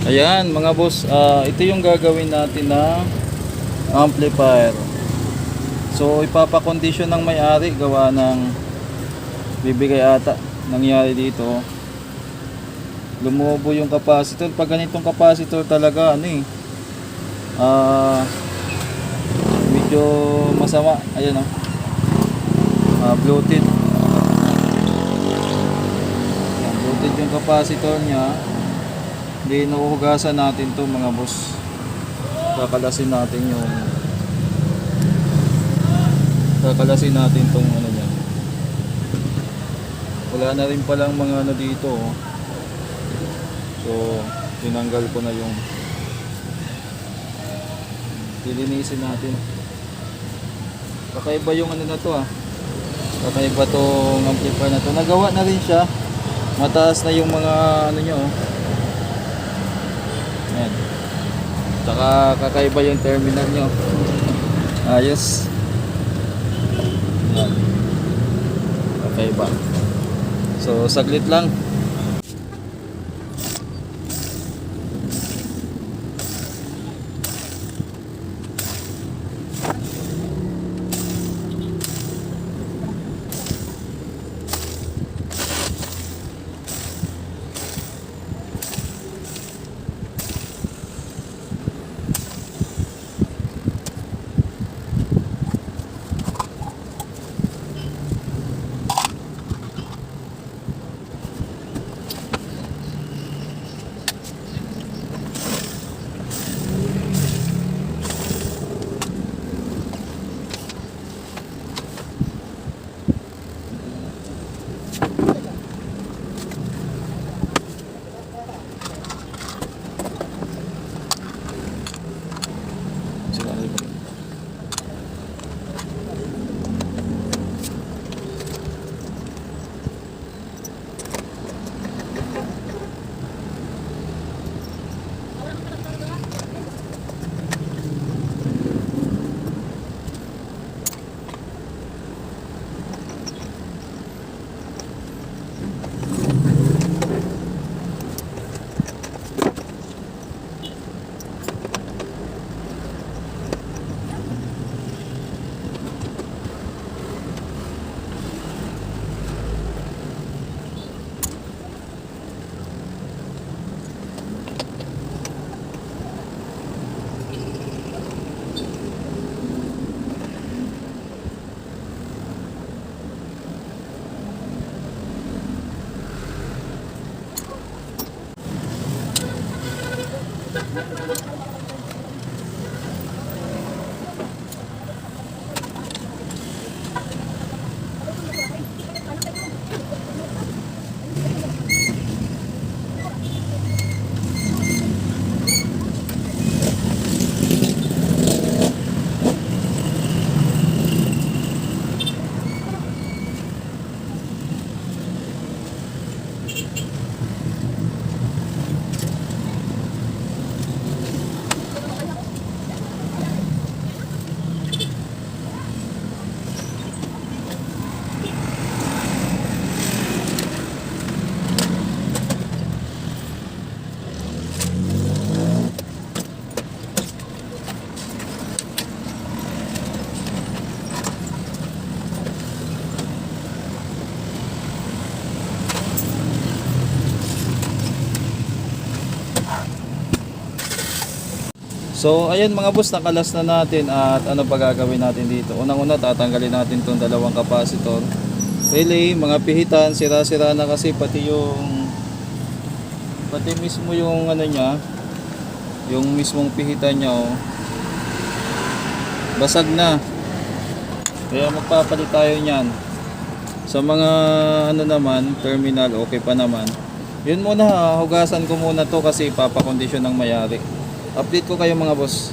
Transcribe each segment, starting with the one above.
Ayan mga boss, ito yung gagawin natin na amplifier. So ipapakondisyon ng may-ari gawa ng bibigay ata nangyari dito. Lumubo yung capacitor. Pag ganitong capacitor talaga medyo masama. Ayan bloated. Bloated yung capacitor nya. Hindi nahuhugasan natin to mga boss. Kakalasin natin tong niya. Wala na rin palang mga dito. So tinanggal ko na yung lilinisin natin. Kakaiba yung na to kakaiba tong amplifier na to. Nagawa na rin siya. Mataas na yung mga niya Ayan. Saka kakaiba yung terminal nyo. Ayos. Ayan. Kakaiba. So saglit lang. So ayan mga boss, nakalas na natin at ano pa gagawin natin dito. Unang-una tatanggalin natin tong dalawang capacitor. Relay, mga pihitan, sira-sira na kasi pati mismo yung niya, yung mismong pihitan niya basag na. Kaya magpapalit tayo niyan. Sa mga naman, terminal okay pa naman. Yun muna, hugasan ko muna to kasi papakondisyon ng may-ari. Update ko kayo mga boss.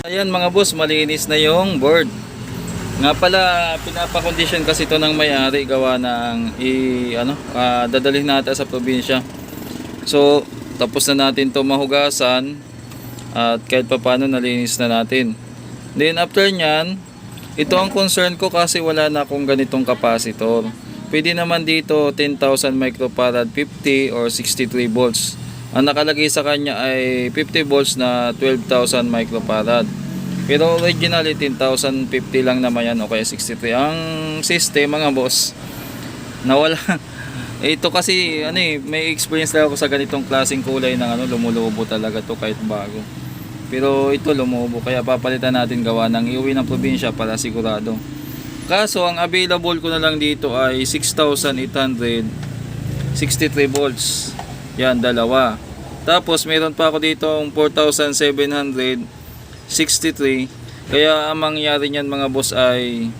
Ayan mga boss, malinis na yung board. Nga pala, pinapakondisyon kasi ito ng may-ari gawa ng dadalhin natin sa probinsya. So, tapos na natin to mahugasan at kahit pa paano nalinis na natin. Then after nyan, ito ang concern ko kasi wala na akong ganitong capacitor. Pwede naman dito 10,000 microfarad 50 or 63 volts. Ang nakalagay sa kanya ay 50 volts na 12,000 microfarad. Pero originally 10,050 lang naman yan o kaya 63. Ang system mga boss, nawala. Ito kasi may experience lang ako sa ganitong klaseng kulay ng lumulobo talaga to kahit bago. Pero ito lumubo kaya papalitan natin gawa ng iuwi ng probinsya para sigurado. Kaso ang available ko na lang dito ay 6,863 volts. Yan, dalawa. Tapos meron pa ako dito ang 4,763. Kaya ang mangyayari niyan mga boss ay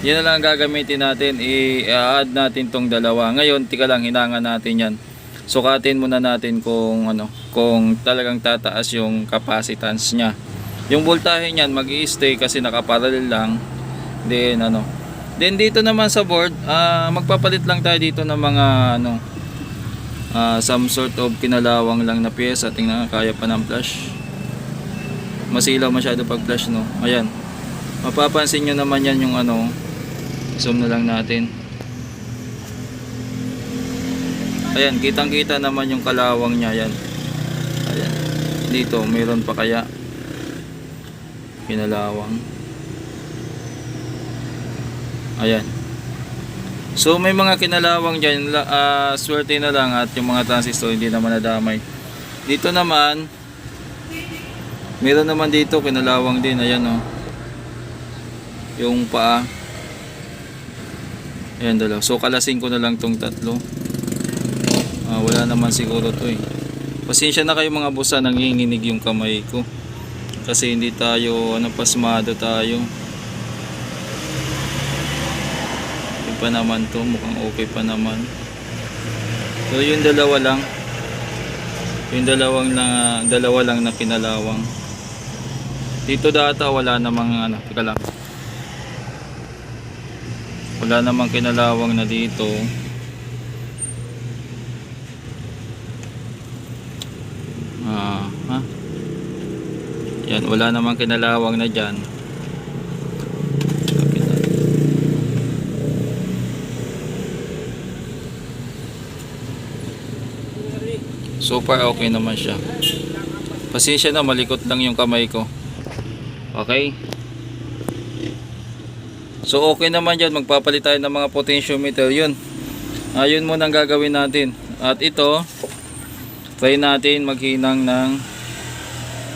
yan na lang gagamitin natin. I-add natin tong dalawa. Ngayon, tika lang, hinangan natin yan. Sukatin muna natin kung talagang tataas yung capacitance niya. Yung voltahe niyan mag-i-stay kasi nakaparallel lang. Then dito naman sa board, magpapalit lang tayo dito ng mga some sort of kinalawang lang na pyesa. Tingnan, kaya pa ng flash. Masilaw masyado pag flash, no. Ayan. Mapapansin nyo naman yan yung zoom na lang natin. Ayan, kitang-kita naman yung kalawang niya yan. Ayan. Dito, mayroon pa kaya kinalawang. Ayan. So may mga kinalawang dyan, swerte na lang at yung mga transistor hindi naman nadamay. Dito naman, meron naman dito kinalawang din. Ayan yung paa. Ayan dalaw. So kalasin ko na lang tong tatlo. Wala naman siguro to eh. Pasensya na kayo mga boss, nanginginig yung kamay ko. Kasi hindi tayo, pasmado tayo. Okay pa naman to, mukhang okay pa naman. So yung dalawa lang. Yung dalawa lang na kinalawang. Dito data wala namang teka lang. Wala namang kinalawang na dito. Yan, wala namang kinalawang na dyan. So far okay naman siya. Pasensya na, malikot lang yung kamay ko. Okay. So okay naman dyan, magpapalit tayo ng mga potentiometer. Yun muna ang gagawin natin. At ito, try natin maghinang ng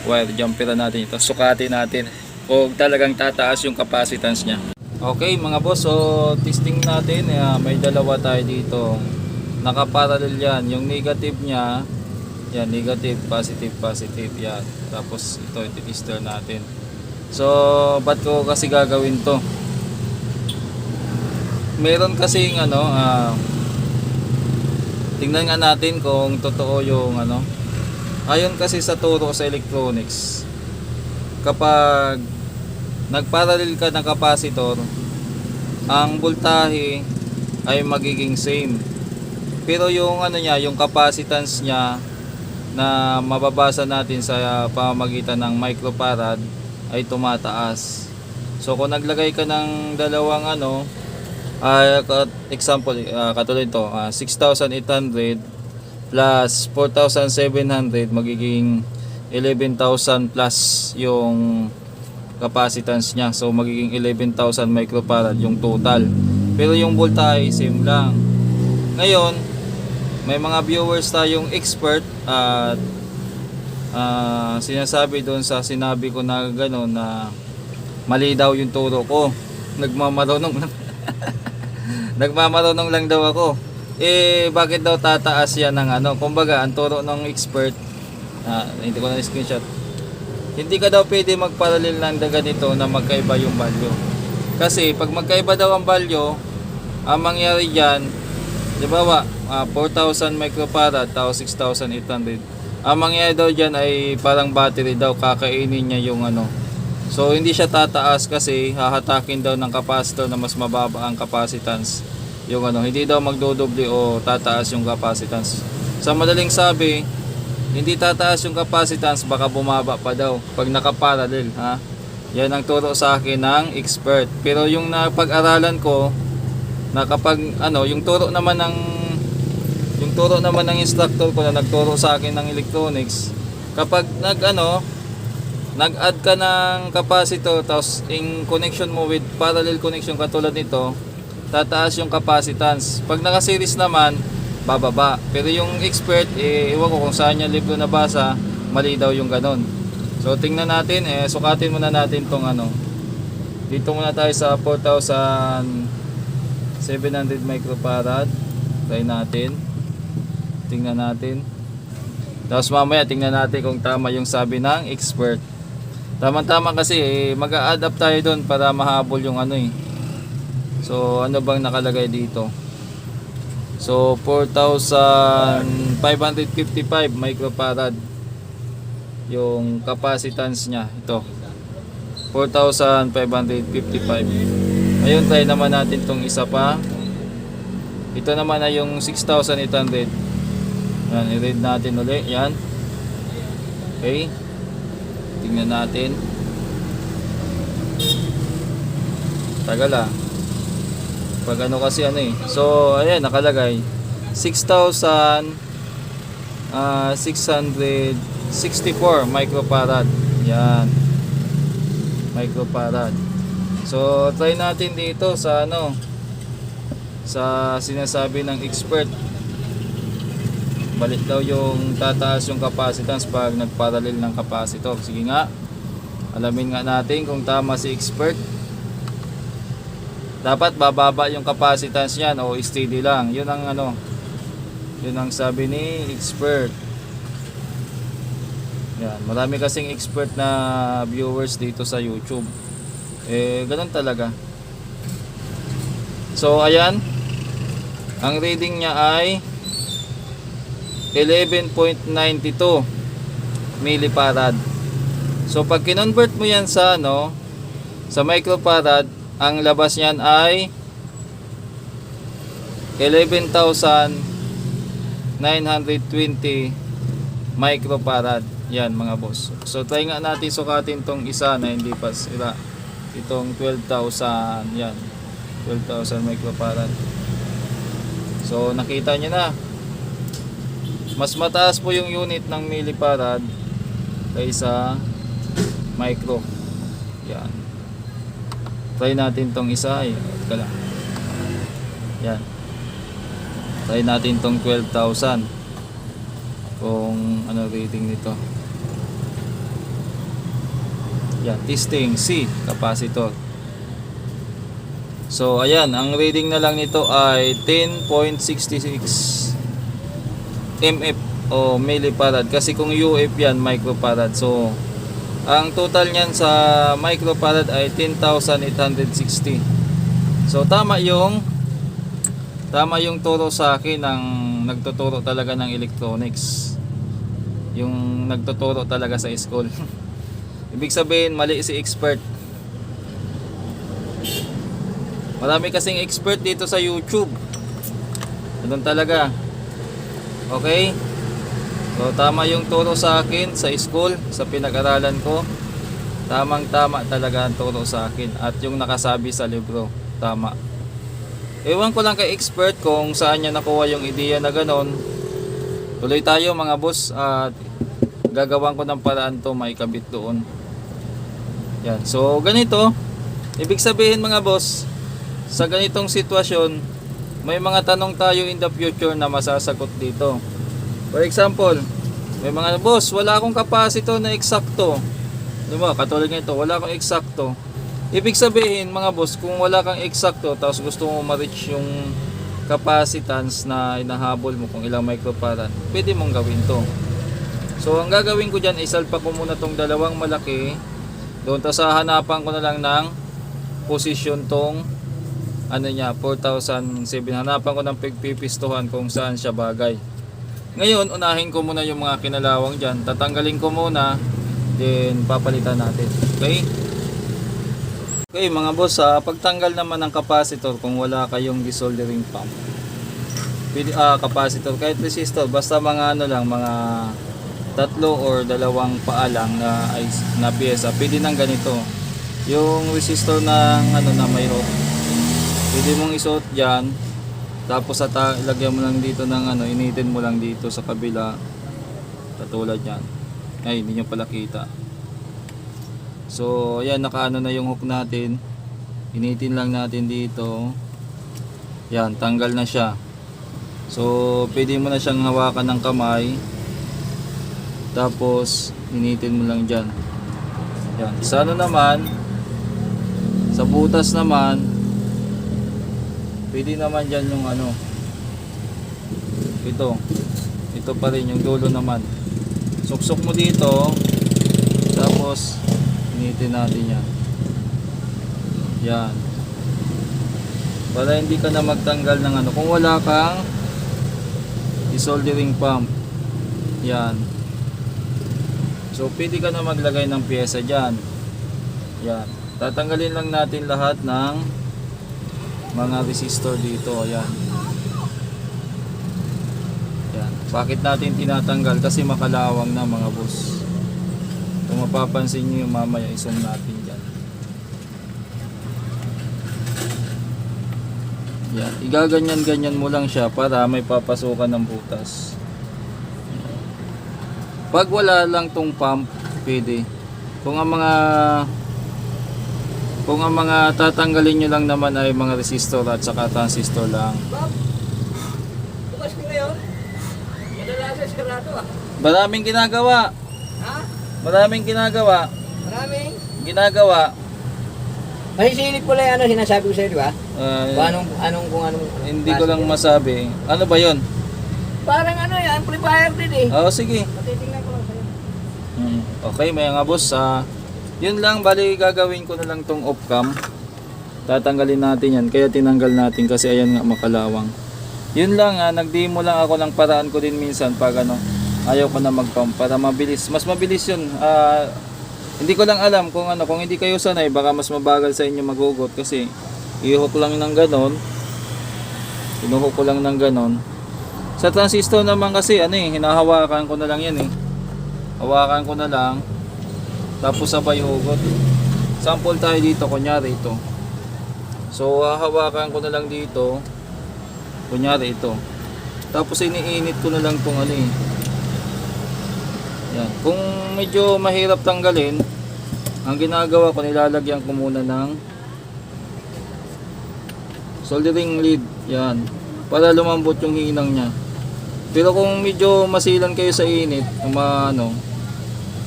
wire jumper natin ito. Sukatin natin kung talagang tataas yung capacitance nya. Okay mga boss, so testing natin. May dalawa tayo dito. Nakaparallel yan. Yung negative nya, yan, negative, positive, yan. Tapos ito, i-tester natin. So, ba't ko kasi gagawin to? Meron kasing tingnan nga natin kung totoo yung ayon kasi sa turo sa electronics, kapag nagparallel ka ng capacitor, ang voltahe ay magiging same. Pero yung yung capacitance niya na mababasa natin sa pamamagitan ng microfarad ay tumataas. So kung naglagay ka ng dalawang example, katulad ito, 6,800 plus 4,700, magiging 11,000 plus yung capacitance nya. So magiging 11,000 microfarad yung total. Pero yung voltage same lang. Ngayon, may mga viewers tayong expert at sinasabi doon sa sinabi ko na gano'n na mali daw yung turo ko. Nagmamarunong lang. Nagmamarunong lang daw ako. Bakit daw tataas yan ng kumbaga, ang turo ng expert, hindi ko na screenshot. Hindi ka daw pwede magparallel ng ganito na magkaiba yung value. Kasi pag magkaiba daw ang value, ang mangyari dyan, di ba 4,000 microfarad tapos 6,800. Ang mangyari daw dyan ay parang battery daw, kakainin niya yung So hindi siya tataas kasi hahatakin daw ng capacitor na mas mababa ang capacitance. Yung hindi daw magdodoble o tataas yung capacitance. Sa madaling sabi, hindi tataas yung capacitance, baka bumaba pa daw pag nakaparallel, ha. Yan ang turo sa akin ng expert. Pero yung napag-aralan ko na kapag yung turo naman ng instructor ko na nagturo sa akin ng electronics, kapag nag-add ka ng capacitor tapos in connection mo with parallel connection katulad nito, tataas yung capacitance. Pag naka-series naman, bababa. Pero yung expert, iwan ko kung saan niya libro nabasa, mali daw yung ganon. So tingnan natin, sukatin muna natin tong dito muna tayo sa 4,700 microfarad. Try natin. Tingnan natin. Tapos mamaya tingnan natin kung tama yung sabi ng expert. Tama-tama kasi mag-a-add up tayo doon para mahabol yung So ano bang nakalagay dito? So 4,555 microfarad yung capacitance niya. Ito 4,555. Ayun, try naman natin tong isa pa. Ito naman ay yung 6,800. Yan, i-read natin ulit. Yan. Okay. Tingnan natin. Tagal pag kasi So ayan, nakalagay 6,664 microfarad. Yan, microfarad. So try natin dito sa sa sinasabi ng expert. Balik daw yung tataas yung capacitance pag nagparallel ng capacitor. Sige nga, alamin nga natin kung tama si expert. Dapat bababa yung capacitance niyan o steady lang. Yun ang Yun ang sabi ni expert. Yan, marami kasing expert na viewers dito sa YouTube. Ganun talaga. So ayan, ang reading niya ay 11.92 millifarad. So pag kinonvert mo yan sa sa microfarad, ang labas niyan ay 11,920 microfarad. Yan mga boss. So try nga natin sukatin tong isa na hindi pa sira. Itong 12,000. Yan. 12,000 microfarad. So nakita nyo na. Mas mataas po yung unit ng millifarad kaysa micro. Yan. Try natin tong isa. Teka lang. Yan. Try natin tong 12,000. Kung ano rating nito. Yan, testing C, capacitor. So ayan, ang reading na lang nito ay 10.66 mF o millifarad, kasi kung UF yan microfarad. So ang total niyan sa microfarad ay 10,860. So tama yung turo sa akin ng nagtuturo talaga ng electronics, yung nagtuturo talaga sa school. Ibig sabihin mali si expert. Marami kasing expert dito sa YouTube. Ganun talaga. Okay? So tama yung turo sa akin sa school, sa pinag-aralan ko. Tamang-tama talaga ang turo sa akin. At yung nakasabi sa libro, tama. Ewan ko lang kay expert kung saan niya nakuha yung ideya na ganon. Tuloy tayo mga boss, at gagawan ko ng paraan to maikabit doon. Yan. So ganito, ibig sabihin mga boss, sa ganitong sitwasyon, may mga tanong tayo in the future na masasagot dito. For example, may mga boss, wala akong capacitor na eksakto. Diba? Katulad nito, wala akong eksakto. Ibig sabihin mga boss, kung wala kang eksakto tapos gusto mo ma-reach yung capacitance na inahabol mo kung ilang microfarad, pwede mong gawin to. So ang gagawin ko dyan, isalpa ko muna tong dalawang malaki. Doon, tas hahanapan ko na lang ng position tong niya, 4,007. Hanapan ko ng pagpipistuhan kung saan siya bagay. Ngayon, unahin ko muna yung mga kinalawang dyan. Tatanggalin ko muna, then papalitan natin. Okay? Okay mga boss, pagtanggal naman ng capacitor kung wala kayong desoldering pump, capacitor, kahit resistor, basta mga mga tatlo or dalawang paa lang na piyesa, pwede nang ganito. Yung resistor ng na may hook, pwede mong isuot dyan, tapos ilagyan mo lang dito ng initin mo lang dito sa kabila, katulad yan. Ay, hindi nyo pala kita. So ayan, nakaano na yung hook natin, initin lang natin dito. Yan, tanggal na siya. So pwede mo na siyang hawakan ng kamay, tapos initin mo lang dyan. Yan, sa naman, sa butas naman, pwede naman dyan yung ito pa rin yung dulo naman. Suksok mo dito, tapos initin natin yan. Yan, para hindi ka na magtanggal ng kung wala kang desoldering pump. Yan. So pwede ka na maglagay ng pyesa dyan. Yan, tatanggalin lang natin lahat ng mga resistor dito. Ayan. Yan. Bakit natin tinatanggal? Kasi makalawang na mga boss. Kung mapapansin nyo yung mamaya isong natin dyan. Yan. Igaganyan-ganyan mo lang siya para may papasukan ng butas. Pag wala lang tong pump, pwede. Kung ang mga tatanggalin nyo lang naman ay mga resistor at saka transistor lang. Bukas ko ngayon. Kadalasan sarado Maraming ginagawa. Ha? Maraming ginagawa. Maraming? Ginagawa. Masisilip ko lang sinasabi ko sa'yo, di ba? Kung anong Hindi ko lang masabi. Ano ba yon? Parang ano yan, amplifier din eh. Oo, sige. Patitingnan ko lang sa'yo. Okay, mga boss, yun lang, bali gagawin ko na lang tong off cam. Tatanggalin natin yan, kaya tinanggal natin kasi ayan nga makalawang. Yun lang, nag-demo lang ako ng paraan ko din minsan pag ano, ayaw ko na mag-pump para mabilis. Mas mabilis yun. Hindi ko lang alam kung ano, kung hindi kayo sanay, baka mas mabagal sa inyo magugot kasi i-hook lang ng ganon. Inuhook ko lang ng ganon. Sa transistor naman kasi ano eh, hinahawakan ko na lang yan eh. Hawakan ko na lang. Tapos sabay hugot. Sample tayo dito, kunyari ito. So hahawakan ko na lang dito. Kunyari ito. Tapos iniinit ko na lang tong ano eh. Yan. Kung medyo mahirap tanggalin, ang ginagawa ko, nilalagyan ko muna ng soldering lead. Yan. Para lumambot yung hinang niya. Pero kung medyo masilan kayo sa init,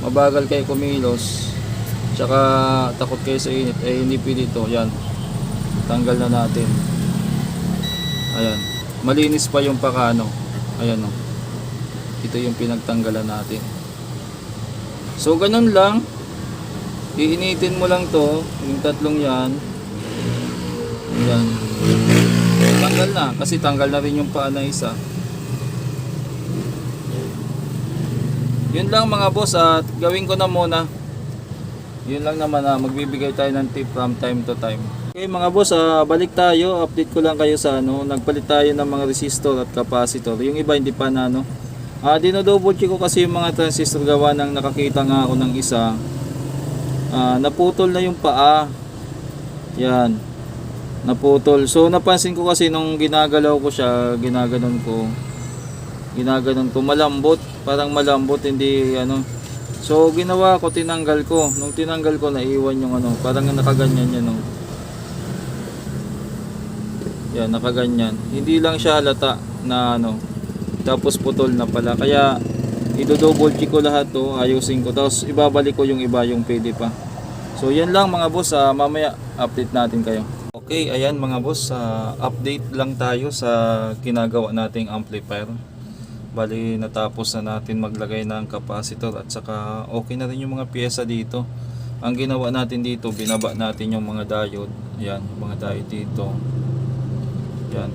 mabagal kayo kumilos, tsaka takot kayo sa init, eh hindi pwede ito. Yan. Tanggal na natin. Ayan. Malinis pa yung pakano. Ayan o. Ito yung pinagtanggalan natin. So ganun lang. Iinitin mo lang to, yung tatlong yan. Ayan. Tanggal na kasi tanggal na rin yung paa na isa. Yun lang mga boss, at gawin ko na muna. Yun lang naman, magbibigay tayo ng tip from time to time. Okay mga boss, balik tayo. Update ko lang kayo sa nagpalit tayo ng mga resistor at capacitor. Yung iba hindi pa na dinodouble check ko kasi yung mga transistor, gawa ng nakakita nga ako ng isa. Naputol na yung paa. Yan. Naputol. So napansin ko kasi nung ginagalaw ko siya, ginaganon ko, malambot, parang malambot, hindi So ginawa ko, tinanggal ko. Nung tinanggal ko, naiwan yung parang nakaganyan yan Yan, nakaganyan. Hindi lang siya halata na tapos putol na pala. Kaya i-double check ko lahat to, ayusin ko. Tapos ibabalik ko yung iba, yung pwede pa. So yan lang mga boss, mamaya update natin kayo. Okay, ayan mga boss, update lang tayo sa ginagawa nating amplifier. Bali natapos na natin maglagay ng capacitor at saka okay na rin yung mga pyesa dito. Ang ginawa natin dito, binaba natin yung mga diode. Yan, yung mga diode dito. Yan.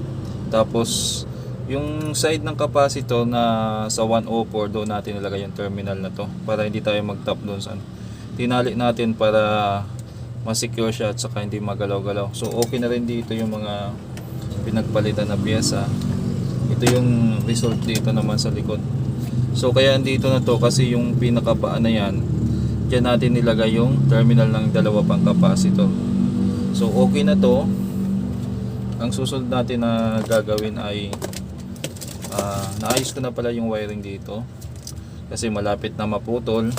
Tapos yung side ng capacitor na sa 104, doon natin nilagay yung terminal na to para hindi tayo mag-tap doon sa tinali natin para ma-secure siya at saka hindi magalaw-galaw. So okay na rin dito yung mga pinagpalitan na pyesa. Ito yung result dito naman sa likod. So kaya andito na to kasi yung pinakapaa na yan, dyan natin nilagay yung terminal ng dalawa pang capacitor. So okay na to. Ang susunod natin na gagawin ay naayos ko na pala yung wiring dito kasi malapit na maputol.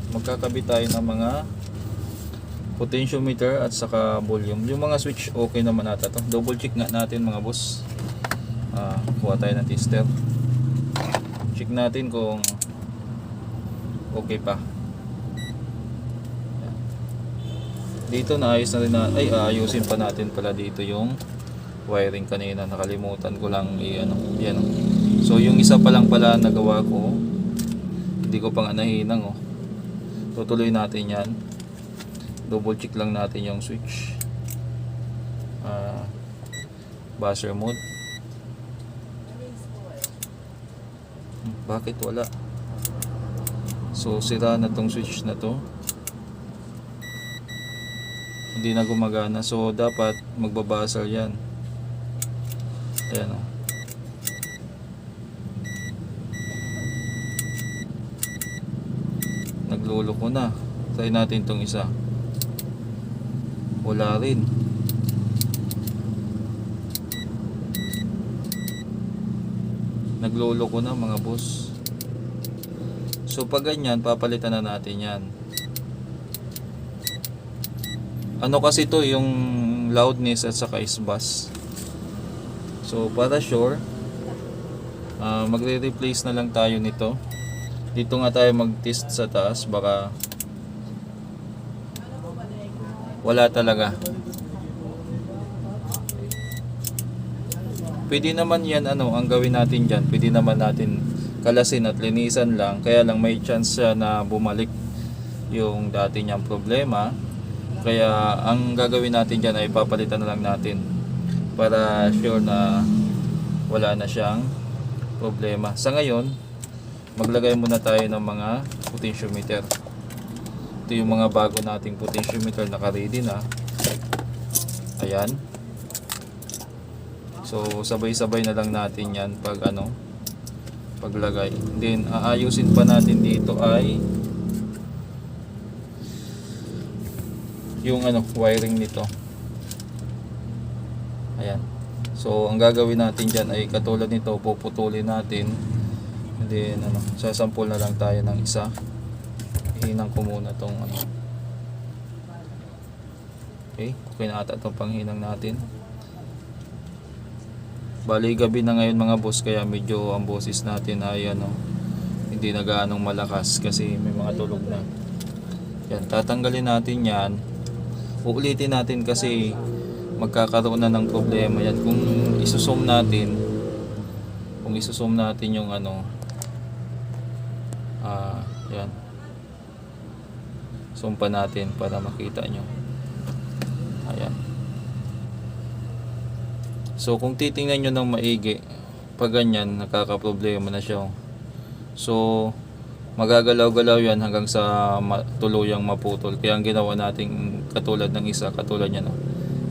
Magkakabit tayo ng mga potentiometer at saka volume. Yung mga switch okay naman ata to. Double check nga natin mga boss. Kuha tayo ng tester. Check natin kung okay pa. Dito naayos na rin ayusin pa natin pala dito yung wiring kanina. Nakalimutan ko lang yan. So yung isa pa lang pala nagawa ko, hindi ko pa nga nahinang tutuloy natin yan. Double check lang natin yung switch. Buzzer mode. Bakit wala? So sira na tong switch na to. Hindi na gumagana. So dapat magbabasal yan. Ayan nagluloko na. Try natin tong isa. Wala rin. Nagluloko na mga boss. So pag ganyan, papalitan na natin yan. Kasi to yung loudness at saka S-bus. So para sure, magre-replace na lang tayo nito. Dito nga tayo mag-test sa taas, baka wala talaga. Pwede naman yan, ang gawin natin dyan, pwede naman natin kalasin at linisan lang. Kaya lang may chance siya na bumalik yung dati niyang problema. Kaya ang gagawin natin dyan ay papalitan na lang natin para sure na wala na siyang problema. Sa ngayon, maglagay muna tayo ng mga potentiometer. Ito yung mga bago nating potentiometer, naka-ready na. Ayan. So sabay-sabay na lang natin yan paglagay. Then aayusin pa natin dito ay yung wiring nito. Ayan. So ang gagawin natin diyan ay katulad nito, puputulin natin. And then sasampol na lang tayo ng isa. Hinang ko muna tong Okay, okay na ata itong panghinang natin. Bali gabi na ngayon mga boss, kaya medyo ang boses natin ay hindi na gaanong malakas kasi may mga tulog na. Yan, tatanggalin natin yan. Uulitin natin kasi magkakaroon na ng problema yan kung isusum natin. Kung isusum natin yung yan. Sumpa natin para makita nyo. Ayan. So kung titingnan nyo ng maigi, pag ganyan nakakaproblema na siya. So magagalaw-galaw yan hanggang sa tuluyang maputol. Kaya ang ginawa natin katulad ng isa, katulad yan,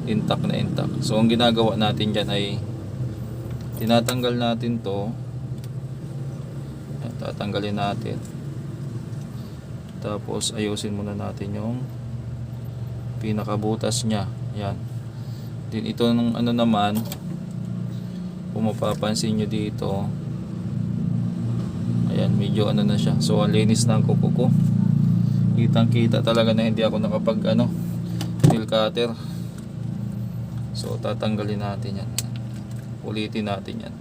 intact na intact. So ang ginagawa natin dyan ay tinatanggal natin to. Yan, tatanggalin natin. Tapos ayusin muna natin yung pinakabutas niya. Yan. Din ito ng naman, kung mapapansin nyo dito, ayan, medyo na siya. So ang linis na ang kuko ko. Kitang kita talaga na hindi ako nakapag nail cutter. So tatanggalin natin yan. Ulitin natin yan.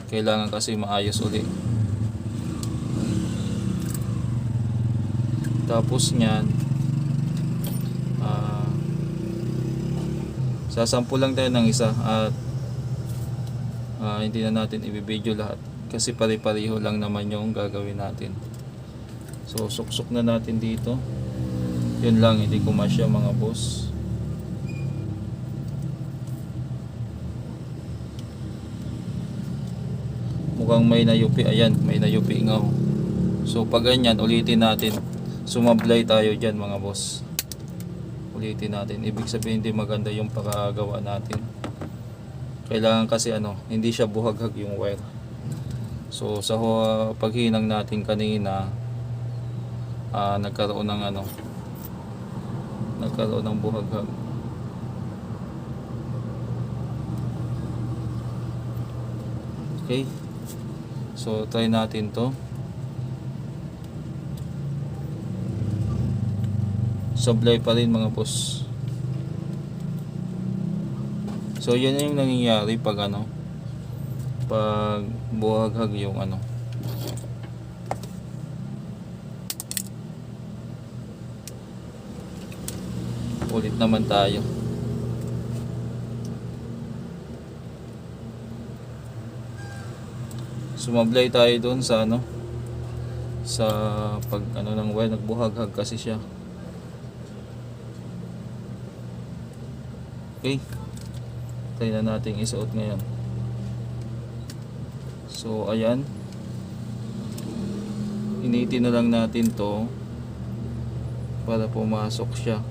Kailangan kasi maayos ulit. Tapos nyan, sasampu lang tayo ng isa at hindi na natin i-video lahat kasi pare-pareho lang naman yung gagawin natin. So suksok na natin dito. Yun lang, hindi ko masya mga boss. Mukhang may nayupi. Ayan, may nayupi nga. So pag ganyan, ulitin natin. Sumablay tayo dyan mga boss. Ulitin natin. Ibig sabihin hindi maganda yung pakagawa natin. Kailangan kasi hindi siya buhaghag yung wire. So sa paghinang natin kanina, nagkaroon ng buhaghag. Okay. So try natin to. Sablay pa rin mga boss. So yan yung nangyayari pag pag buhaghag yung ulit naman tayo. Sumablay tayo doon sa sa pag ng wire, nagbuhaghag kasi siya. Okay, try na natin isuot ngayon. So ayan, initin na lang natin to para pumasok siya.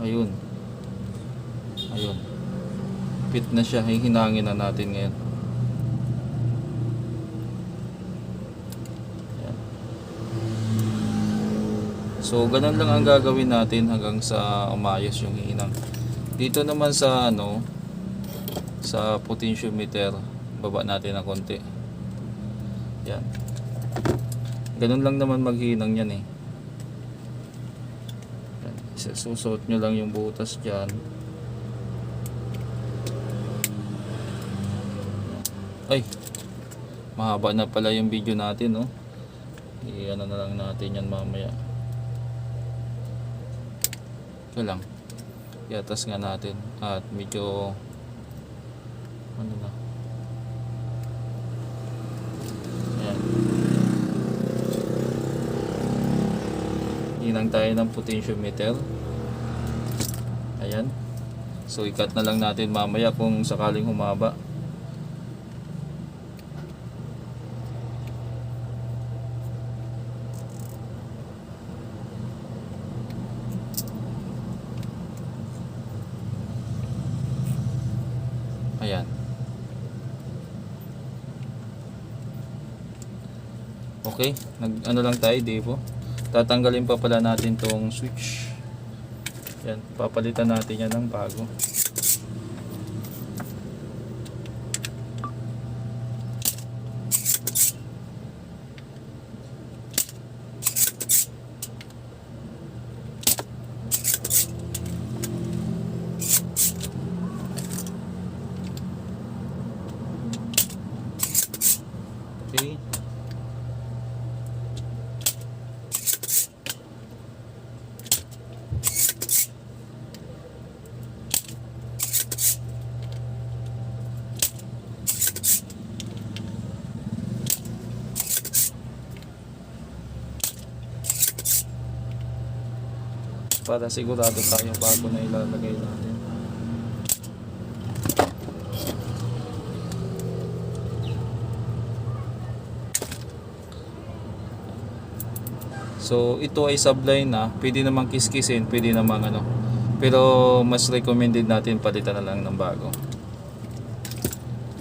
Ayun, ayun, fit na siya. Hinangin na natin ngayon. So ganun lang ang gagawin natin hanggang sa umayos yung hinang. Dito naman sa sa potentiometer, baba natin ng konti. Yan. Ganun lang naman maghinang yan eh. Yan. Susot nyo lang yung butas dyan. Ay, Mahaba na pala yung video natin, no? I-ano na lang natin yan mamaya. Ito lang. I-atas nga natin. At medyo ano na. Ayan. Hinang tayo ng potentiometer. Ayan. So i-cut na lang natin mamaya kung sakaling humaba. Ayan. Okay, ano lang tayo, Devo. Tatanggalin pa pala natin tong switch. Yan, papalitan natin yan ng bago. Okay. Para sigurado tayo bago na ilalagay natin. So ito ay subline na, pwede namang kiskisin, pwede namang ano. Pero mas recommended natin palitan na lang ng bago.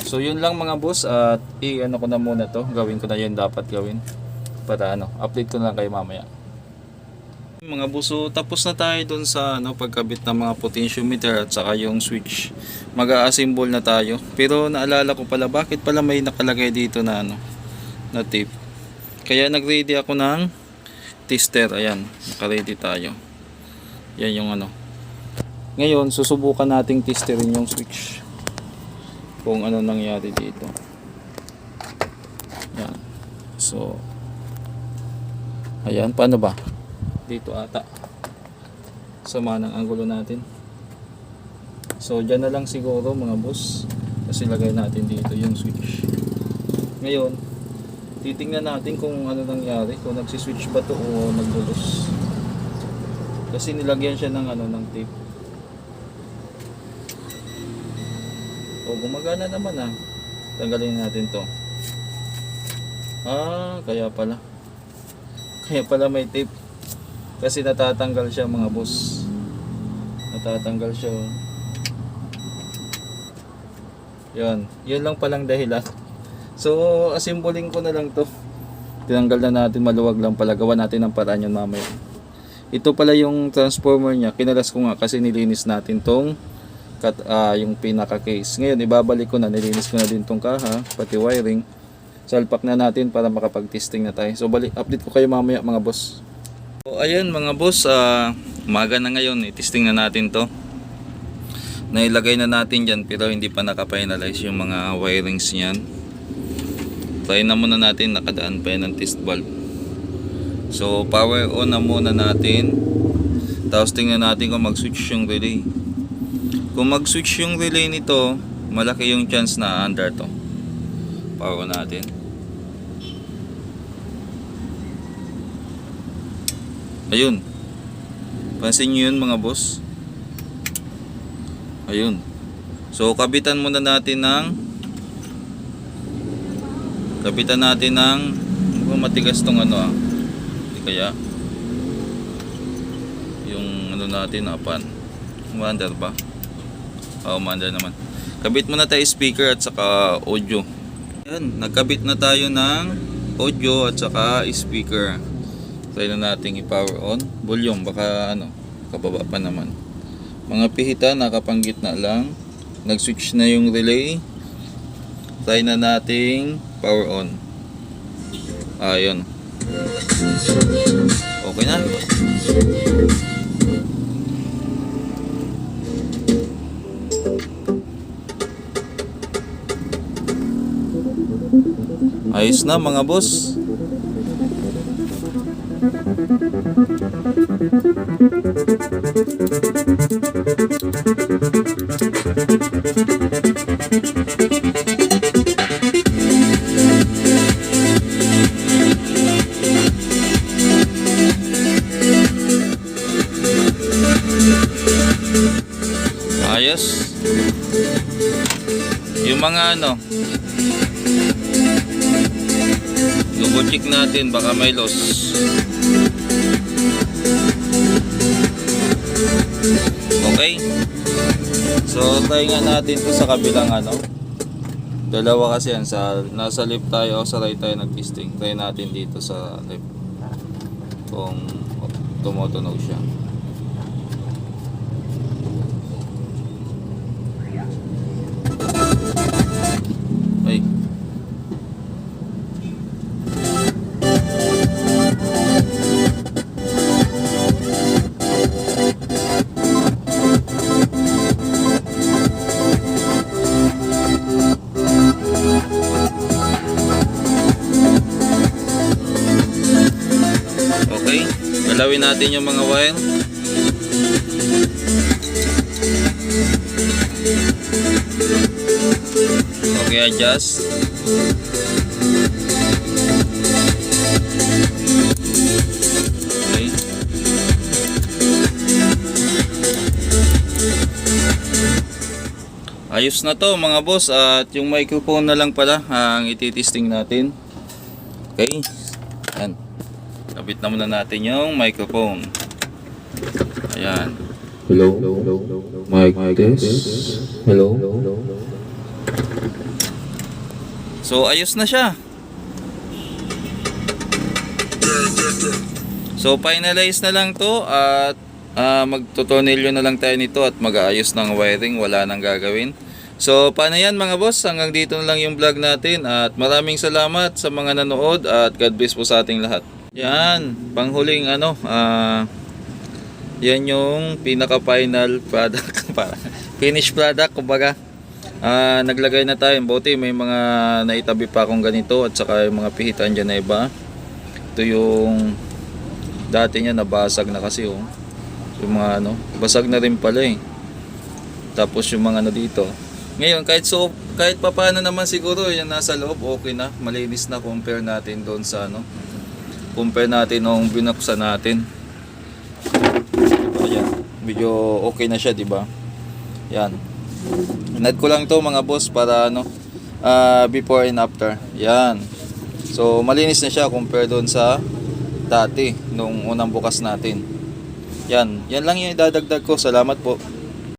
So yun lang mga boss, at i-ano ko na muna to, gawin ko na yun dapat gawin. Para ano, update ko na lang kayo mamaya. Mga buso, tapos na tayo dun sa ano, pagkabit ng mga potentiometer at saka yung switch. Mag-a-assemble na tayo. Pero naalala ko pala, bakit pala may nakalagay dito na ano, na tape. Kaya nag-ready ako ng tester. Ayan, naka-ready tayo. Yan yung ano. Ngayon, susubukan nating testerin yung switch. Kung ano nangyari dito. Yan. So, ayan, paano ba? Dito ata sama ng anggulo natin. So dyan na lang siguro mga boss, kasi lagay natin dito yung switch. Ngayon titingnan natin kung ano nangyari, kung nagsiswitch ba to o nagbulos, kasi nilagyan siya ng ano, ng tape. O gumagana naman ah. Tanggalin natin to. Kaya pala may tape. Kasi natatanggal siya mga boss. Natatanggal siya. Yun lang palang dahilan. So assembling ko na lang to. Tinanggal na natin, maluwag lang pala. Gawa natin ng paraan yun mamaya. Ito pala yung transformer niya. Kinalas ko nga kasi nilinis natin tong yung pinaka case. Ngayon ibabalik ko na, nilinis ko na din tong kaha, pati wiring. Salpak na natin para makapag-testing na tayo. So update ko kayo mamaya mga boss. So ayan mga boss, umaga na ngayon, i-testing na natin to. Nailagay na natin dyan pero hindi pa naka-finalize yung mga wirings niyan. Try na muna natin, nakadaan pa yan ng test valve. So power on na muna natin. Tapos tingnan natin kung mag-switch yung relay. Kung mag-switch yung relay nito, malaki yung chance na under to. Power on natin. Ayun. Pansin nyo yun mga boss. Ayun. So kabitan muna natin ng matigas tong ano Hindi kaya yung ano natin apan. Umaandar ba? Umaandar naman. Kabit muna tayo speaker at saka audio. Ayan, nagkabit na tayo ng audio at saka speaker. Try na natin i-power on. Volume, baka ano, kababa pa naman. Mga pihita, nakapanggitna lang. Nag-switch na yung relay. Try na nating power on. Ayun. Okay na. Ayos na mga boss. Ayos. Yung mga ano, double check natin baka may loss. Okay. So try nga natin to sa kabilang ano. Dalawa kasi yan, nasa left tayo o sa right tayo nag-testing. Try natin dito sa left. Kung tumutunog siya. Ay. Okay, galawin natin yung mga wire. Okay, adjust. Okay. Ayos na to mga boss, at yung microphone na lang pala ang ititesting natin. Okay. Yan. Kabit na muna natin yung microphone. Ayan. Hello? Mic test? Hello? So ayos na siya. So finalize na lang to, at magtutornilyo na lang tayo nito at mag-aayos ng wiring, wala nang gagawin. So paano yan mga boss, hanggang dito na lang yung vlog natin, at maraming salamat sa mga nanood, at God bless po sa ating lahat. Yan, panghuling ano, yan yung pinaka final product, finished product kumbaga. Naglagay na tayo, buti may mga naitabi pa akong ganito, at saka yung mga pihitan dyan na iba. Ito yung dati niya nabasag na kasi oh. Yung mga ano, basag na rin pala eh. Tapos yung mga ano dito. Ngayon kahit papaano naman siguro yan nasa loob okay na, malinis na compare natin doon sa ano. Compare natin nung binuksan natin. Ayan, medyo okay na siya, di ba? Yan. Inad ko lang to mga boss para ano, before and after. Yan. So malinis na siya compare doon sa dati nung unang bukas natin. Yan lang yung idadagdag ko. Salamat po.